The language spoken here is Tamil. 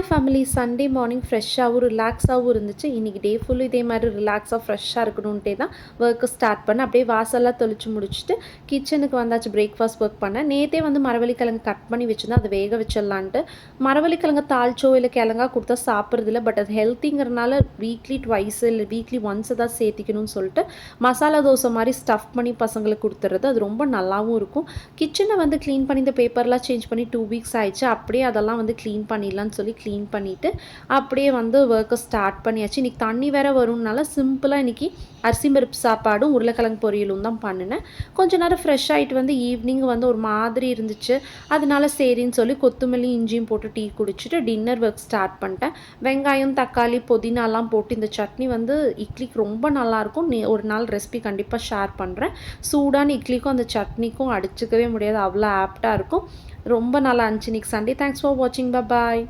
ஹாய் ஃபேமிலி, சண்டே மார்னிங் ஃப்ரெஷ்ஷாகவும் ரிலாக்ஸாகவும் இருந்துச்சு. இன்றைக்கி டே ஃபுல்லு இதே மாதிரி ரிலாக்ஸாக ஃப்ரெஷ்ஷாக இருக்கணுன்ட்டே தான் ஒர்க்கு ஸ்டார்ட் பண்ணேன். அப்படியே வாசல்லாம் தெளித்து முடிச்சுட்டு கிச்சனுக்கு வந்தாச்சு. பிரேக்ஃபாஸ்ட் ஒர்க் பண்ணேன். நேற்றே வந்து மரவள்ளிக்கிழங்கு கட் பண்ணி வச்சுருந்தேன், அதை வேக வச்சிடலான்ட்டு. மரவள்ளிக்கிழங்கு தாளிச்சோ இல்லை கிழங்கா கொடுத்தா சாப்பிட்றதில்ல. பட் அது ஹெல்த்திங்கிறனால வீக்லி ட்வைஸ் இல்லை வீக்லி ஒன்ஸ் தான் சேர்த்திக்கணும்னு சொல்லிட்டு மசாலா தோசை மாதிரி ஸ்டஃப் பண்ணி பசங்களுக்கு கொடுத்துறது. அது ரொம்ப நல்லாவும் இருக்கும். கிச்சனை வந்து க்ளீன் பண்ணி இந்த பேப்பர்லாம் சேஞ்ச் பண்ணி 2 வீக்ஸ் ஆயிடுச்சு. அப்படியே அதெல்லாம் வந்து க்ளீன் பண்ணிடலான்னு சொல்லி க்ளீன் பண்ணிவிட்டு அப்படியே வந்து ஒர்க்கை ஸ்டார்ட் பண்ணியாச்சு. இன்றைக்கி தண்ணி வேறு வரும்னால சிம்பிளாக இன்றைக்கி அரிசி பருப்பு சாப்பாடும் உருளைக்கிழங்கு பொரியலும் தான் பண்ணினேன். கொஞ்ச நேரம் ஃப்ரெஷ் ஆகிட்டு வந்து ஈவினிங் வந்து ஒரு மாதிரி இருந்துச்சு. அதனால சரின்னு சொல்லி கொத்தமல்லி இஞ்சியும் போட்டு டீ குடிச்சிட்டு டின்னர் ஒர்க் ஸ்டார்ட் பண்ணிட்டேன். வெங்காயம் தக்காளி புதினாலாம் போட்டு இந்த சட்னி வந்து இட்லிக்கு ரொம்ப நல்லாயிருக்கும். ஒரு நாள் ரெசிபி கண்டிப்பாக ஷேர் பண்ணுறேன். சூடான இட்லிக்கும் அந்த சட்னிக்கும் அடிச்சுக்கவே முடியாது, அவ்வளோ ஆப்டாக இருக்கும். ரொம்ப நல்லா இருந்துச்சு. இன்றைக்கி சண்டே. தேங்க்ஸ் ஃபார் வாட்சிங். பாய்.